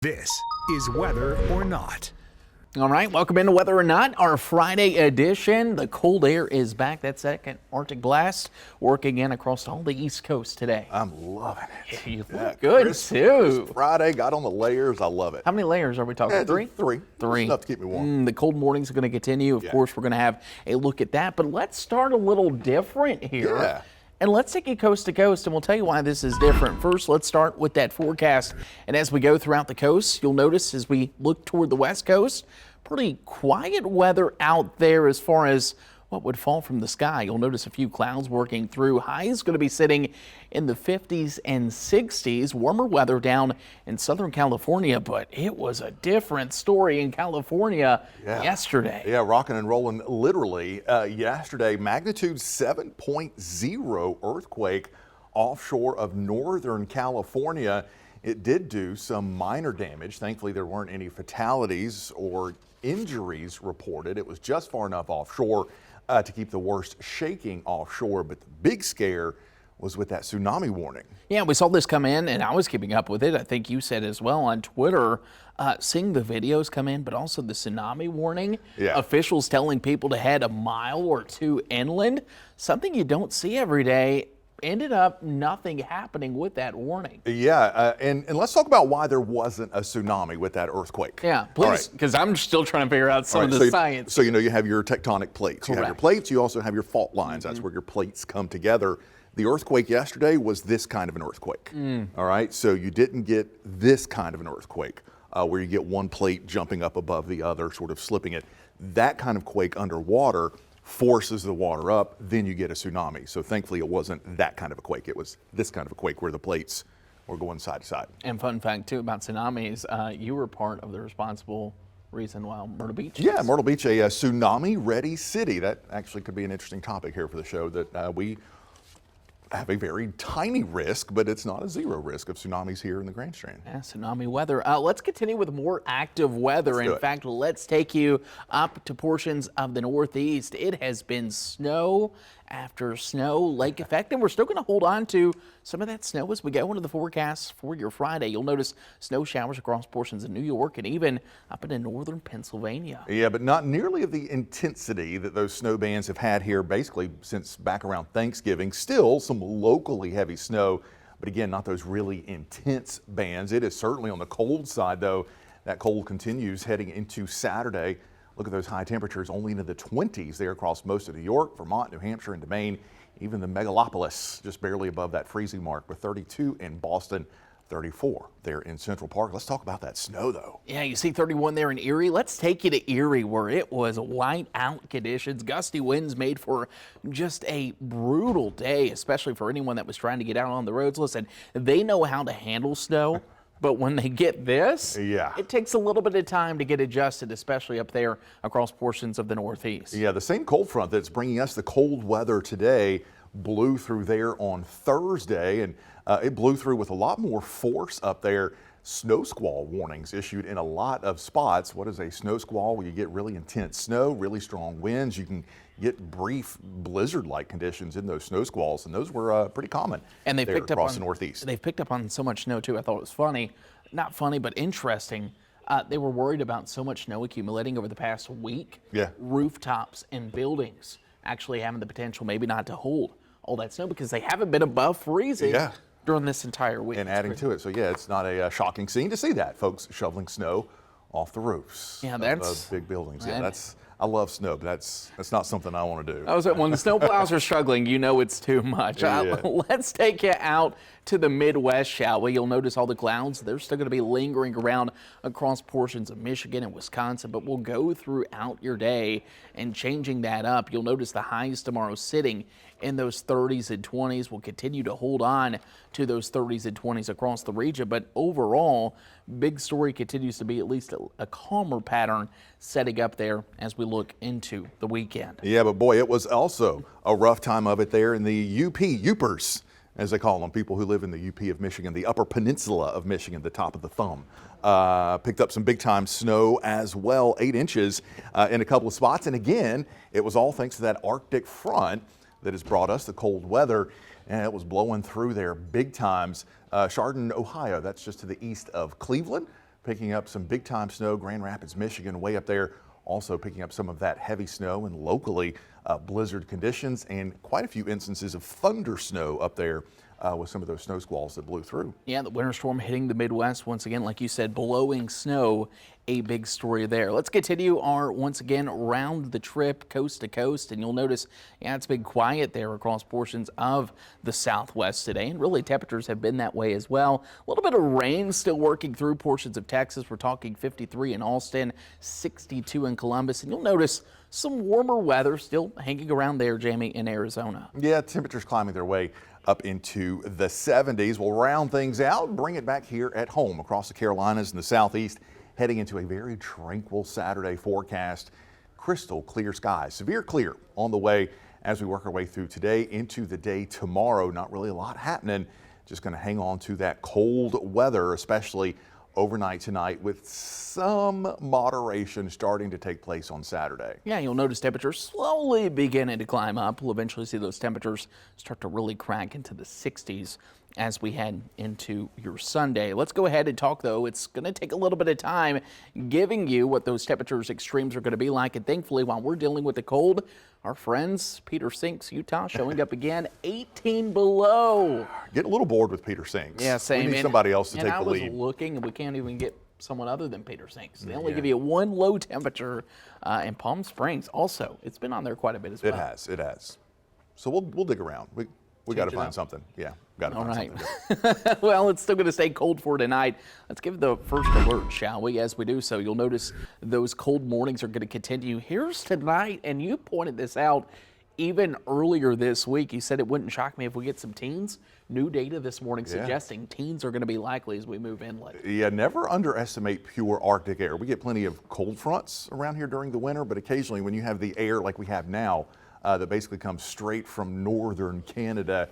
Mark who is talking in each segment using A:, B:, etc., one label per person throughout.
A: This is Whether or Not.
B: All right, welcome into Whether or Not, our Friday edition. The cold air is back. That second Arctic blast working in across all the East Coast today.
C: I'm loving it.
B: You look good, too.
C: Crisp Friday, got on the layers. I love it.
B: How many layers are we talking? Three?
C: Three.
B: Three.
C: Enough to keep me warm.
B: The cold mornings are going to continue. Of course, we're going to have a look at that. But let's start a little different here.
C: Yeah.
B: And let's take it coast to coast, and we'll tell you why this is different. First, let's start with that forecast. And as we go throughout the coast, you'll notice as we look toward the west coast, pretty quiet weather out there as far as what would fall from the sky. You'll notice a few clouds working through. Highs going to be sitting in the 50s and 60s. Warmer weather down in Southern California, but it was a different story in California yesterday.
C: Yeah, rocking and rolling literally. Yesterday, magnitude 7.0 earthquake offshore of Northern California. It did do some minor damage. Thankfully, there weren't any fatalities or injuries reported. It was just far enough offshore to keep the worst shaking offshore, but the big scare was with that tsunami warning.
B: Yeah, we saw this come in, and I was keeping up with it. I think you said as well on Twitter, seeing the videos come in, but also the tsunami warning.
C: Yeah.
B: Officials telling people to head a mile or two inland, something you don't see every day. Ended up nothing happening with that warning.
C: Yeah, and let's talk about why there wasn't a tsunami with that earthquake.
B: Yeah, please, because I'm still trying to figure out some of the science.
C: So, you have your tectonic plates.
B: Correct.
C: You have your plates, you also have your fault lines. That's where your plates come together. The earthquake yesterday was this kind of an earthquake. All right, so you didn't get this kind of an earthquake where you get one plate jumping up above the other, sort of slipping it. That kind of quake underwater forces the water up, then you get a tsunami. So thankfully it wasn't that kind of a quake. It was this kind of a quake where the plates were going side to side.
B: And fun fact too about tsunamis, you were part of the responsible reason why Myrtle Beach.
C: Yeah, Myrtle Beach, a tsunami ready city. That actually could be an interesting topic here for the show, that we have a very tiny risk, but it's not a zero risk of tsunamis here in the Grand Strand.
B: Yeah, tsunami weather. Let's continue with more active weather. In fact, let's take you up to portions of the Northeast. It has been snow after snow, lake effect, and we're still going to hold on to some of that snow as we go into the forecast for your Friday. You'll notice snow showers across portions of New York and even up into northern Pennsylvania.
C: Yeah, but not nearly of the intensity that those snow bands have had here basically since back around Thanksgiving. Still some locally heavy snow, but again, not those really intense bands. It is certainly on the cold side, though. That cold continues heading into Saturday. Look at those high temperatures, only into the 20s there across most of New York, Vermont, New Hampshire, and Maine. Even the megalopolis just barely above that freezing mark with 32 in Boston, 34 there in Central Park. Let's talk about that snow, though.
B: Yeah, you see 31 there in Erie. Let's take you to Erie, where it was white out conditions. Gusty winds made for just a brutal day, especially for anyone that was trying to get out on the roads. Listen, they know how to handle snow. But when they get this, it takes a little bit of time to get adjusted, especially up there across portions of the Northeast.
C: Yeah, the same cold front that's bringing us the cold weather today blew through there on Thursday, and it blew through with a lot more force up there. Snow squall warnings issued in a lot of spots. What is a snow squall? Well, you get really intense snow, really strong winds. You can get brief blizzard-like conditions in those snow squalls, and those were pretty common.
B: And they picked up
C: across the Northeast.
B: They've picked up on so much snow too. I thought it was funny, not funny, but interesting. They were worried about so much snow accumulating over the past week.
C: Yeah.
B: Rooftops and buildings actually having the potential maybe not to hold all that snow because they haven't been above freezing. During this entire week.
C: And adding to it. So yeah, it's not a shocking scene to see that, folks shoveling snow off the roofs of big buildings. Yeah, I love snow, but that's not something I want to do.
B: When the snowplows are struggling, you know it's too much. Let's take you out to the Midwest, shall we? You'll notice all the clouds. They're still going to be lingering around across portions of Michigan and Wisconsin, but we'll go throughout your day and changing that up. You'll notice the highs tomorrow sitting in those 30s and 20s. We'll continue to hold on to those 30s and 20s across the region, but overall, big story continues to be at least a calmer pattern setting up there as we look into the weekend.
C: Yeah, but boy, it was also a rough time of it there in the UP, Upers, as they call them, people who live in the UP of Michigan, the Upper Peninsula of Michigan, the top of the thumb. Picked up some big time snow as well, 8 inches in a couple of spots. And again, it was all thanks to that Arctic front that has brought us the cold weather, and it was blowing through there big times. Chardon, Ohio, that's just to the east of Cleveland. picking up some big time snow. Grand Rapids, Michigan, way up there, also picking up some of that heavy snow, and locally blizzard conditions and quite a few instances of thunder snow up there with some of those snow squalls that blew through.
B: Yeah, the winter storm hitting the Midwest once again, like you said, blowing snow, a big story there. Let's continue our, once again, round the trip coast to coast, and you'll notice, yeah, it's been quiet there across portions of the Southwest today, and really temperatures have been that way as well. A little bit of rain still working through portions of Texas. We're talking 53 in Austin, 62 in Columbus, and you'll notice some warmer weather still hanging around there, Jamie, in Arizona.
C: Yeah, temperatures climbing their way up into the 70s. We'll round things out, bring it back here at home across the Carolinas and the Southeast, heading into a very tranquil Saturday forecast. Crystal clear skies, severe clear on the way as we work our way through today into the day tomorrow. Not really a lot happening, just going to hang on to that cold weather, especially overnight tonight, with some moderation starting to take place on Saturday.
B: Yeah, you'll notice temperatures slowly beginning to climb up. We'll eventually see those temperatures start to really crack into the 60s as we head into your Sunday. Let's go ahead and talk, though. It's going to take a little bit of time giving you what those temperatures extremes are going to be like. And thankfully, while we're dealing with the cold, our friends, Peter Sinks, Utah, showing up again, 18 below.
C: Get a little bored with Peter Sinks.
B: Yeah, same.
C: We need somebody else to take the
B: I
C: lead.
B: was looking, and we can't even get someone other than Peter Sinks. They only give you one low temperature in Palm Springs. Also, it's been on there quite a bit as well.
C: It has. So we'll dig around. We got to find something. Yeah, got to find something.
B: Well, it's still going to stay cold for tonight. Let's give the first alert, shall we? As we do so, you'll notice those cold mornings are going to continue. Here's tonight, and you pointed this out even earlier this week. You said it wouldn't shock me if we get some teens. New data this morning suggesting teens are going to be likely as we move inland.
C: Yeah, never underestimate pure Arctic air. We get plenty of cold fronts around here during the winter, but occasionally when you have the air like we have now, that basically comes straight from northern Canada,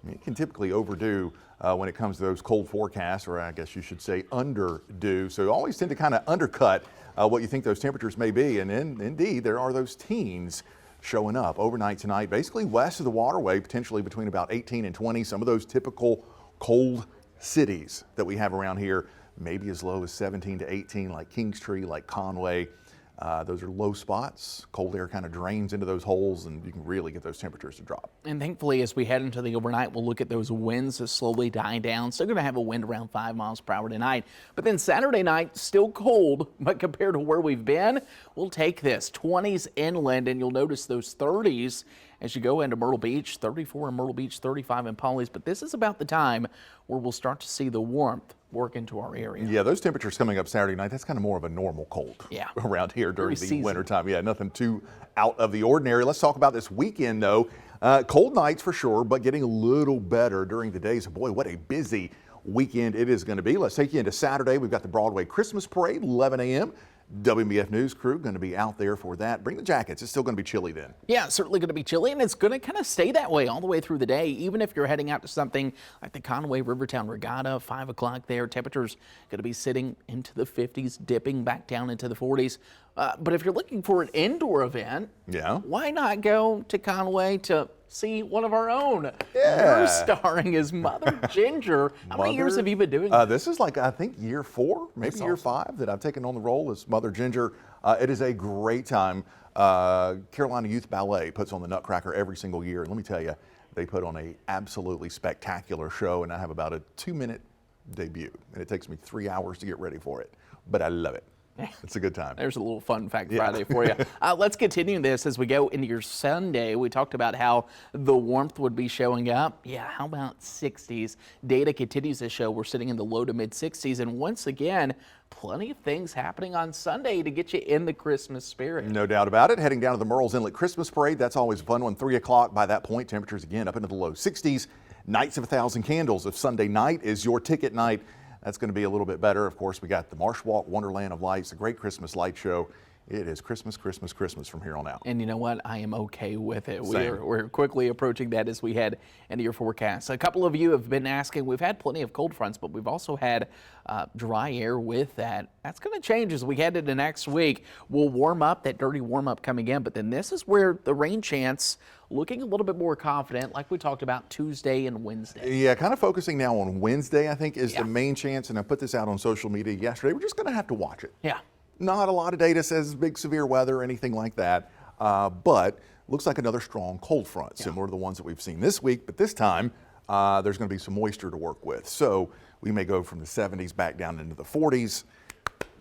C: it can typically overdo when it comes to those cold forecasts, or I guess you should say underdo. So you always tend to kind of undercut what you think those temperatures may be. And indeed, there are those teens showing up overnight tonight, basically west of the waterway, potentially between about 18 and 20. Some of those typical cold cities that we have around here, maybe as low as 17 to 18, like Kingstree, like Conway. Those are low spots. Cold air kind of drains into those holes, and you can really get those temperatures to drop.
B: And thankfully, as we head into the overnight, we'll look at those winds that slowly die down. Still going to have a wind around 5 miles per hour tonight. But then Saturday night, still cold, but compared to where we've been, we'll take this. 20s inland, and you'll notice those 30s as you go into Myrtle Beach, 34 in Myrtle Beach, 35 in Pawleys. But this is about the time where we'll start to see the warmth work into our area.
C: Yeah, those temperatures coming up Saturday night, that's kind of more of a normal cold around here during the winter time. Yeah, nothing too out of the ordinary. Let's talk about this weekend, though. Cold nights for sure, but getting a little better during the days. Boy, what a busy weekend it is going to be. Let's take you into Saturday. We've got the Broadway Christmas Parade, 11 a.m. WMBF News crew going to be out there for that. Bring the jackets. It's still going to be chilly then. Yeah,
B: it's certainly going to be chilly, and it's going to kind of stay that way all the way through the day. Even if you're heading out to something like the Conway Rivertown Regatta, 5 o'clock there, temperatures going to be sitting into the 50s, dipping back down into the 40s. But if you're looking for an indoor event, why not go to Conway to see one of our own? You're starring as Mother Ginger. How many years have you been doing this?
C: This is like, I think, year 4, maybe year 5 that I've taken on the role as Mother Ginger. It is a great time. Carolina Youth Ballet puts on the Nutcracker every single year. And let me tell you, they put on a absolutely spectacular show, and I have about a 2-minute debut. And it takes me 3 hours to get ready for it. But I love it. It's a good time.
B: There's a little fun fact Friday for you. Let's continue this as we go into your Sunday. We talked about how the warmth would be showing up. Yeah, how about 60s? Data continues to show we're sitting in the low to mid 60s. And once again, plenty of things happening on Sunday to get you in the Christmas spirit.
C: No doubt about it. Heading down to the Murrells Inlet Christmas Parade. That's always a fun one. 3 o'clock. By that point, temperatures again up into the low 60s. Nights of 1,000 Candles. If Sunday night is your ticket night, that's going to be a little bit better. Of course, we got the Marsh Walk, Wonderland of Lights, a great Christmas light show It is Christmas, Christmas, Christmas from here on out.
B: And you know what? I am okay with it.
C: Same.
B: We're quickly approaching that as we head into your forecast. A couple of you have been asking, we've had plenty of cold fronts, but we've also had dry air with that. That's going to change as we head into next week. We'll warm up, that dirty warm up coming in, but then this is where the rain chance looking a little bit more confident, like we talked about Tuesday and Wednesday.
C: Yeah, kind of focusing now on Wednesday, I think, is
B: Yeah.
C: the main chance. And I put this out on social media yesterday. We're just going to have to watch it.
B: Yeah.
C: Not a lot of data says big severe weather or anything like that, but looks like another strong cold front, similar to the ones that we've seen this week. But this time, there's going to be some moisture to work with. So we may go from the 70s back down into the 40s.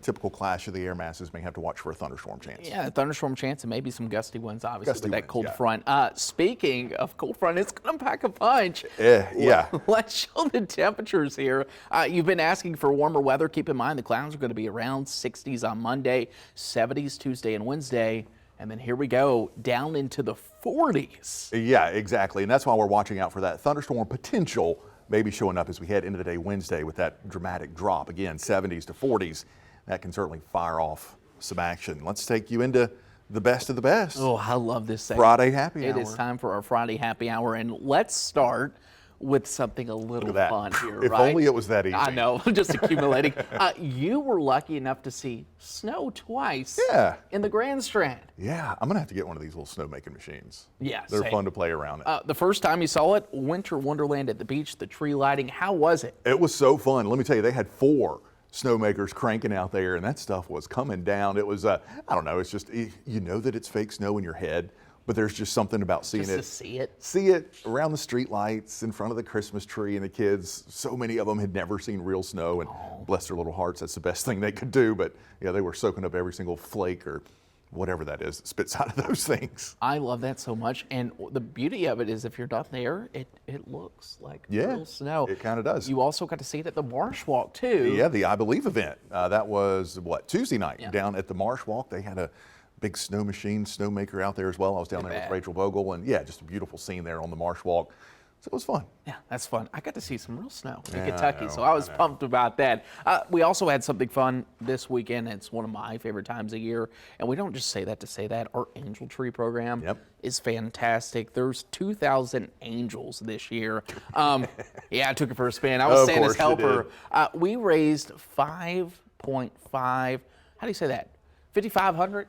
C: Typical clash of the air masses, may have to watch for a thunderstorm chance.
B: Yeah, a thunderstorm chance and maybe some gusty ones, obviously,
C: Gusty
B: with that
C: winds,
B: cold
C: yeah.
B: front. Speaking of cold front, it's going to pack a punch.
C: Yeah.
B: Let's show the temperatures here. You've been asking for warmer weather. Keep in mind the clouds are going to be around 60s on Monday, 70s Tuesday and Wednesday. And then here we go down into the 40s.
C: Yeah, exactly. And that's why we're watching out for that thunderstorm potential maybe showing up as we head into the day Wednesday with that dramatic drop. Again, 70s to 40s. That can certainly fire off some action. Let's take you into the best of the best.
B: Oh, I love this segment.
C: Friday happy hour.
B: It is time for our Friday happy hour. And let's start with something a little
C: Look at that.
B: fun here,
C: If
B: right?
C: only it was that easy.
B: I know, just accumulating. You were lucky enough to see snow twice in the Grand Strand.
C: Yeah, I'm gonna have to get one of these little snowmaking machines.
B: Yeah,
C: they're
B: same.
C: fun to play around in.
B: The first time you saw it, Winter Wonderland at the beach, the tree lighting, how was it?
C: It was so fun. Let me tell you, they had 4 snowmakers cranking out there, and that stuff was coming down. It was, I don't know, it's just, you know that it's fake snow in your head, but there's just something about seeing
B: Just
C: it.
B: to see it.
C: See it around the street lights, in front of the Christmas tree, and the kids, so many of them had never seen real snow, and bless their little hearts, that's the best thing they could do. But yeah, they were soaking up every single flake or whatever that is that spits out of those things.
B: I love that so much. And the beauty of it is if you're not there, it looks like real snow.
C: It kind of does.
B: You also got to see it at the Marsh Walk, too.
C: Yeah, the I Believe event. That was, Tuesday night
B: Yeah.
C: down at the Marsh Walk. They had a big snow machine, snowmaker out there as well. I was down there with
B: bad.
C: Rachel Vogel, and yeah, just a beautiful scene there on the Marsh Walk. So it was fun.
B: Yeah, that's fun. I got to see some real snow in
C: Yeah, I
B: Kentucky,
C: know,
B: so I was
C: I know.
B: pumped about that. We also had something fun this weekend. It's one of my favorite times of year, and we don't just say that to say that. Our Angel Tree program is fantastic. There's 2,000 angels this year. Yeah, I took it for a spin. I was
C: Of
B: Santa's
C: course you
B: helper. We raised 5.5. How do you say that? 5,500.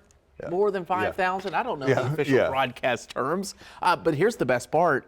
B: More than 5,000? I don't know the official broadcast terms. But here's the best part.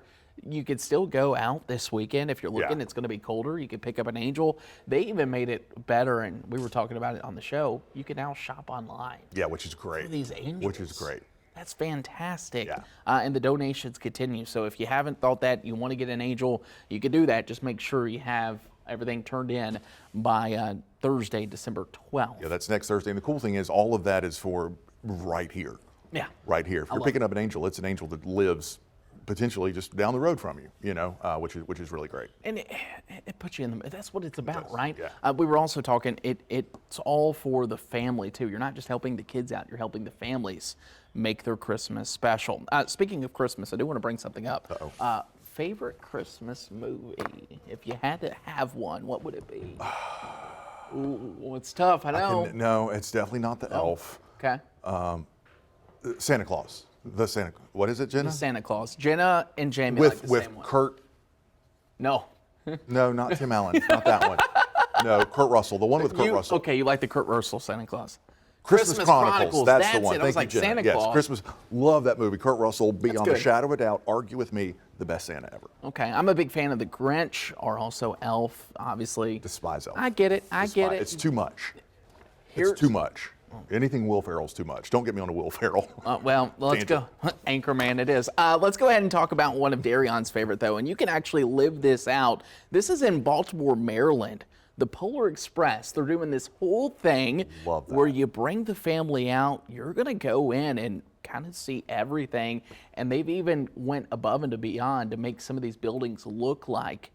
B: You could still go out this weekend if you're looking. It's going to be colder. You could pick up an angel. They even made it better, and we were talking about it on the show. You can now shop online.
C: Yeah, which is great.
B: For these angels.
C: Which is great.
B: That's fantastic.
C: Yeah.
B: And the donations continue. So if you haven't thought that you want to get an angel, you can do that. Just make sure you have everything turned in by Thursday, December 12th.
C: Yeah, that's next Thursday. And the cool thing is all of that is for right here.
B: Yeah.
C: Right here. If you're picking up an angel, it's an angel that lives potentially just down the road from you, you know, which is really great.
B: And it puts you in the, that's what it's about,
C: does,
B: right?
C: yeah.
B: We were also talking, it's all for the family too. You're not just helping the kids out, you're helping the families make their Christmas special. Speaking of Christmas, I do want to bring something up. Favorite Christmas movie? If you had to have one, what would it be? Ooh, it's tough, I know.
C: No, it's definitely not the elf.
B: Okay.
C: Santa Claus. What is it, Jenna?
B: The Santa Claus. Jenna and Jamie like the
C: with
B: same one.
C: Kurt.
B: No.
C: No, not Tim Allen. Not that one. No, Kurt Russell. The one with Kurt Russell.
B: Okay, you like the Kurt Russell Santa Claus.
C: Christmas Chronicles. That's the one.
B: It. I was like,
C: Thank you, Jenna.
B: Santa
C: Yes,
B: Claus.
C: Christmas. Love that movie. Kurt Russell, beyond a
B: good.
C: shadow of a doubt, argue with me, the best Santa ever.
B: Okay, I'm a big fan of The Grinch, or also Elf, obviously.
C: Despise Elf.
B: I get it. I get it.
C: It's too much.
B: Here's-
C: It's too much. Anything Will Ferrell's too much. Don't get me on a Will Ferrell.
B: Well, let's go. Anchorman it is. Let's go ahead and talk about one of Darion's favorite, though, and you can actually live this out. This is in Baltimore, Maryland. The Polar Express. They're doing this whole thing
C: Love that.
B: where you bring the family out. You're going to go in and kind of see everything. And they've even went above and beyond to make some of these buildings look like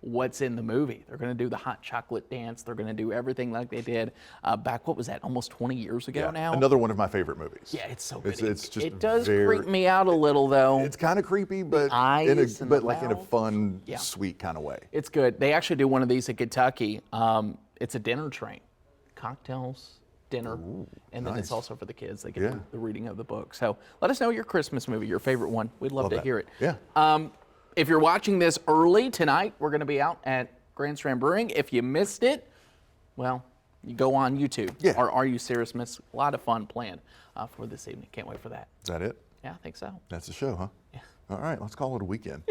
B: what's in the movie. They're going to do the hot chocolate dance. They're going to do everything like they did back, what was that, almost 20 years ago now?
C: Another one of my favorite movies.
B: Yeah, it's so good.
C: It's just
B: it does
C: very,
B: creep me out a little, though.
C: It's kind of creepy, but
B: eyes
C: in
B: and the
C: like in a
B: mouth.
C: fun,
B: Yeah.
C: sweet kind of way.
B: It's good. They actually do one of these in Kentucky. It's a dinner train. Cocktails, dinner, and then it's
C: nice.
B: also for the kids. They get
C: Yeah.
B: the reading of the book. So let us know your Christmas movie, your favorite one. We'd love to
C: that.
B: hear it.
C: Yeah.
B: If you're watching this early tonight, we're going to be out at Grand Strand Brewing. If you missed it, well, you go on YouTube.
C: Yeah.
B: Or Are You Serious Miss? A lot of fun planned for this evening. Can't wait for that.
C: Is that it?
B: Yeah, I think so.
C: That's the show, huh?
B: Yeah.
C: All right, let's call it a weekend.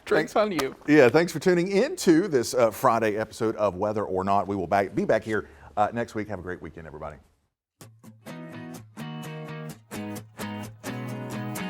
B: Drinks on you.
C: Yeah, thanks for tuning into this Friday episode of Whether or Not. We will be back here next week. Have a great weekend, everybody.